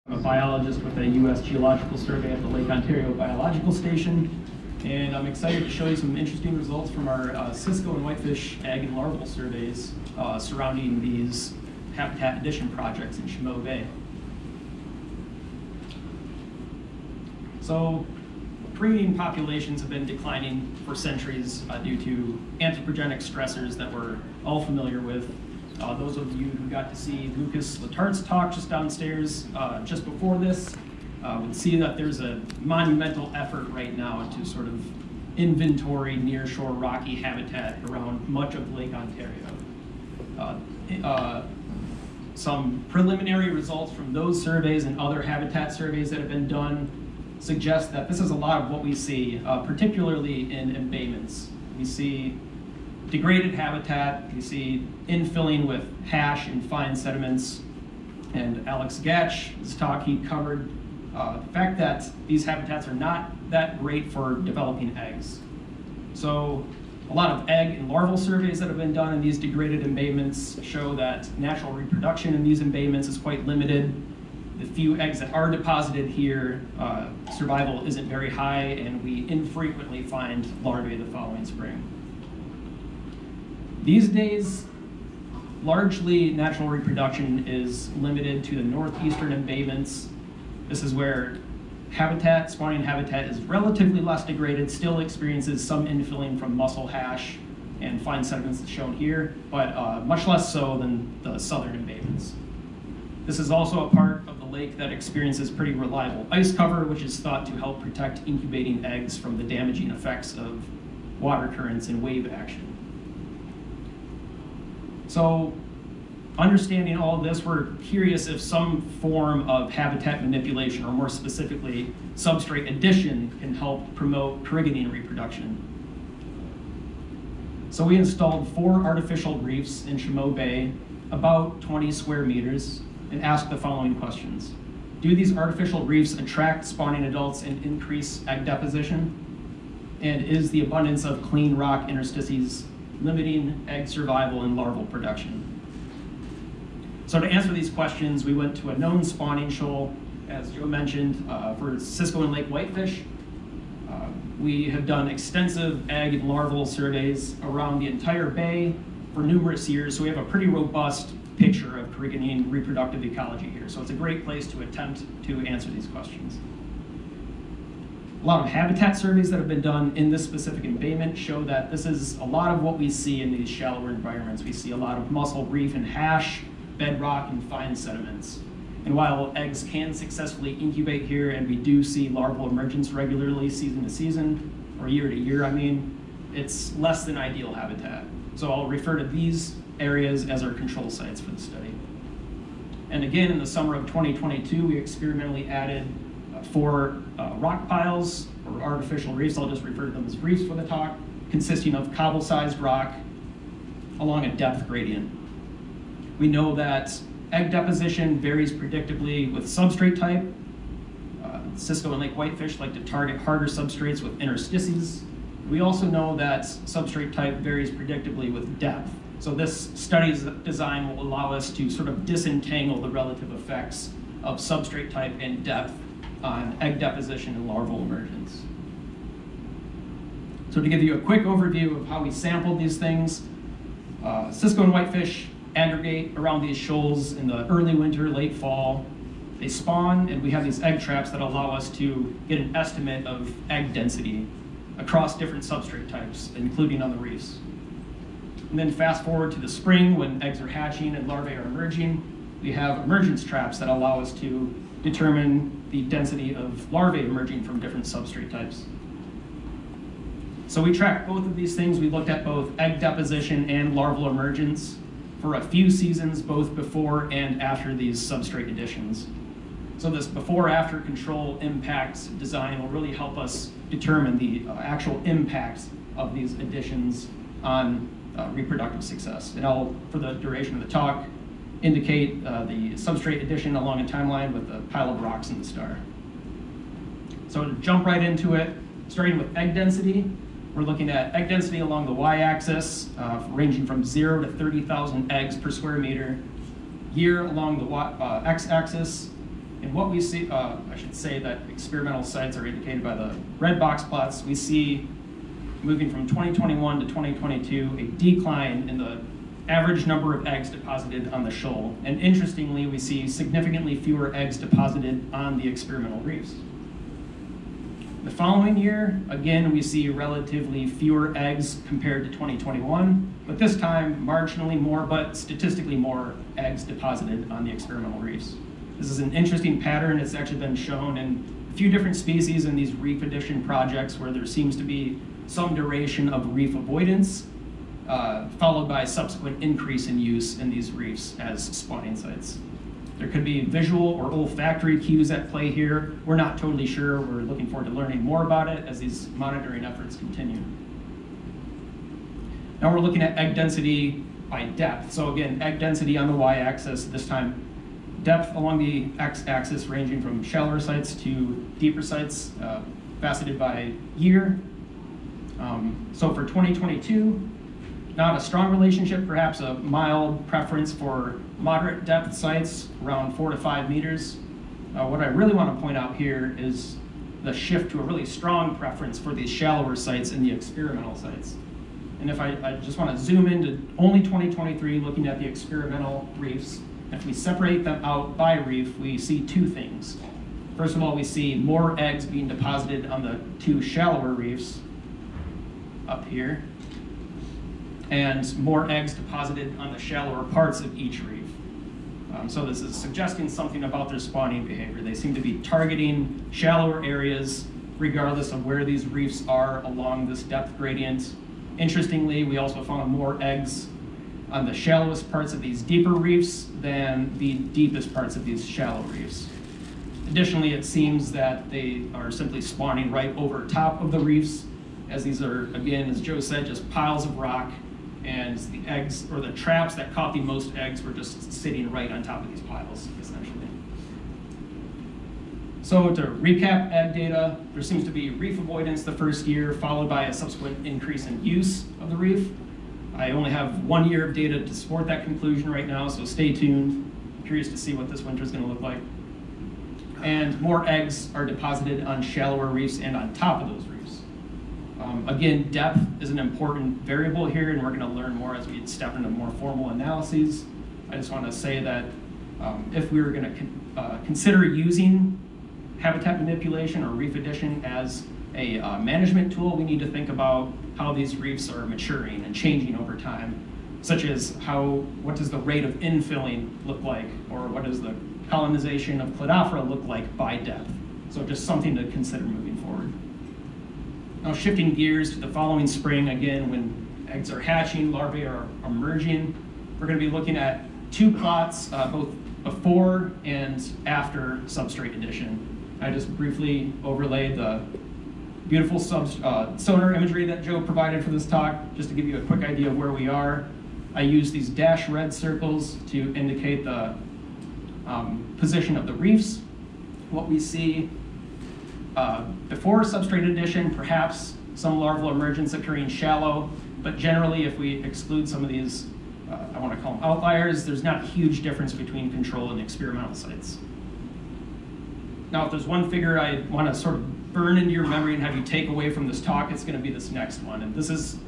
I'm a biologist with a U.S. Geological Survey at the Lake Ontario Biological Station, and I'm excited to show you some interesting results from our Cisco and whitefish egg and larval surveys surrounding these habitat addition projects in Chaumont Bay. So, breeding populations have been declining for centuries due to anthropogenic stressors that we're all familiar with. Those of you who got to see Lucas Latart's talk just downstairs just before this would see that there's a monumental effort right now to sort of inventory nearshore rocky habitat around much of Lake Ontario. Some preliminary results from those surveys and other habitat surveys that have been done suggest that this is a lot of what we see, particularly in embayments. We see degraded habitat, we see infilling with hash and fine sediments, and Alex Gatch's talk, he covered the fact that these habitats are not that great for developing eggs. So a lot of egg and larval surveys that have been done in these degraded embayments show that natural reproduction in these embayments is quite limited. The few eggs that are deposited here, survival isn't very high, and we infrequently find larvae the following spring. These days, largely natural reproduction is limited to the northeastern embayments. This is where habitat, spawning habitat, is relatively less degraded, still experiences some infilling from mussel hash and fine sediments as shown here, but much less so than the southern embayments. This is also a part of the lake that experiences pretty reliable ice cover, which is thought to help protect incubating eggs from the damaging effects of water currents and wave action. So, understanding all this, we're curious if some form of habitat manipulation, or more specifically, substrate addition, can help promote Coregonine reproduction. So we installed 4 artificial reefs in Chaumont Bay, about 20 square meters, and asked the following questions. Do these artificial reefs attract spawning adults and increase egg deposition? And is the abundance of clean rock interstices limiting egg survival and larval production? So to answer these questions, we went to a known spawning shoal, as Joe mentioned, for Cisco and lake whitefish. We have done extensive egg and larval surveys around the entire bay for numerous years, so we have a pretty robust picture of Coregonine reproductive ecology here. So it's a great place to attempt to answer these questions. A lot of habitat surveys that have been done in this specific embayment show that this is a lot of what we see in these shallower environments. We see a lot of mussel, reef, and hash, bedrock, and fine sediments. And while eggs can successfully incubate here, and we do see larval emergence regularly season to season, or year to year, I mean, it's less than ideal habitat. So I'll refer to these areas as our control sites for the study. And again, in the summer of 2022, we experimentally added 4 rock piles, or artificial reefs, I'll just refer to them as reefs for the talk, consisting of cobble-sized rock along a depth gradient. We know that egg deposition varies predictably with substrate type. Cisco and lake whitefish like to target harder substrates with interstices. We also know that substrate type varies predictably with depth. So this study's design will allow us to sort of disentangle the relative effects of substrate type and depth on egg deposition and larval emergence. So to give you a quick overview of how we sampled these things, Cisco and whitefish aggregate around these shoals in the early winter, late fall. They spawn, and we have these egg traps that allow us to get an estimate of egg density across different substrate types, including on the reefs. And then fast forward to the spring when eggs are hatching and larvae are emerging, we have emergence traps that allow us to determine the density of larvae emerging from different substrate types. So we tracked both of these things. We looked at both egg deposition and larval emergence for a few seasons, both before and after these substrate additions. So this before-after control impact design will really help us determine the actual impact of these additions on reproductive success. And I'll, for the duration of the talk, indicate the substrate addition along a timeline with a pile of rocks in the star. So to jump right into it, starting with egg density, we're looking at egg density along the y-axis, ranging from 0 to 30,000 eggs per square meter, year along the x-axis, And what we see, I should say that experimental sites are indicated by the red box plots. We see, moving from 2021 to 2022, a decline in the average number of eggs deposited on the shoal. And interestingly, we see significantly fewer eggs deposited on the experimental reefs. The following year, again, we see relatively fewer eggs compared to 2021, but this time marginally more, but statistically more eggs deposited on the experimental reefs. This is an interesting pattern. It's actually been shown in a few different species in these reef addition projects where there seems to be some duration of reef avoidance, followed by subsequent increase in use in these reefs as spawning sites. There could be visual or olfactory cues at play here. We're not totally sure. We're looking forward to learning more about it as these monitoring efforts continue. Now we're looking at egg density by depth. So again, egg density on the y-axis, this time depth along the x-axis ranging from shallower sites to deeper sites, faceted by year. So for 2022, not a strong relationship, perhaps a mild preference for moderate depth sites around 4 to 5 meters. What I really want to point out here is the shift to a really strong preference for these shallower sites in the experimental sites. And if I just want to zoom into only 2023, looking at the experimental reefs, if we separate them out by reef, we see two things. First of all, we see more eggs being deposited on the two shallower reefs up here, and more eggs deposited on the shallower parts of each reef. So this is suggesting something about their spawning behavior. They seem to be targeting shallower areas regardless of where these reefs are along this depth gradient. Interestingly, we also found more eggs on the shallowest parts of these deeper reefs than the deepest parts of these shallow reefs. Additionally, it seems that they are simply spawning right over top of the reefs, as these are, again, as Joe said, just piles of rock, and the eggs, or the traps that caught the most eggs, were just sitting right on top of these piles, essentially. So to recap egg data, there seems to be reef avoidance the first year, followed by a subsequent increase in use of the reef. I only have 1 year of data to support that conclusion right now, so stay tuned. I'm curious to see what this winter is going to look like. And more eggs are deposited on shallower reefs and on top of those reefs. Again, depth is an important variable here, and we're going to learn more as we step into more formal analyses. I just want to say that if we were going to consider using habitat manipulation or reef addition as a management tool, we need to think about how these reefs are maturing and changing over time, such as what does the rate of infilling look like, or what does the colonization of Cladophora look like by depth. So just something to consider moving forward. Now shifting gears to the following spring, again, when eggs are hatching, larvae are emerging, we're going to be looking at two plots, both before and after substrate addition. I just briefly overlaid the beautiful sonar imagery that Joe provided for this talk, just to give you a quick idea of where we are. I use these dash red circles to indicate the position of the reefs. What we see before substrate addition, perhaps some larval emergence occurring shallow, but generally if we exclude some of these, I want to call them outliers, there's not a huge difference between control and experimental sites. Now, if there's one figure I want to sort of burn into your memory and have you take away from this talk, it's going to be this next one. And this is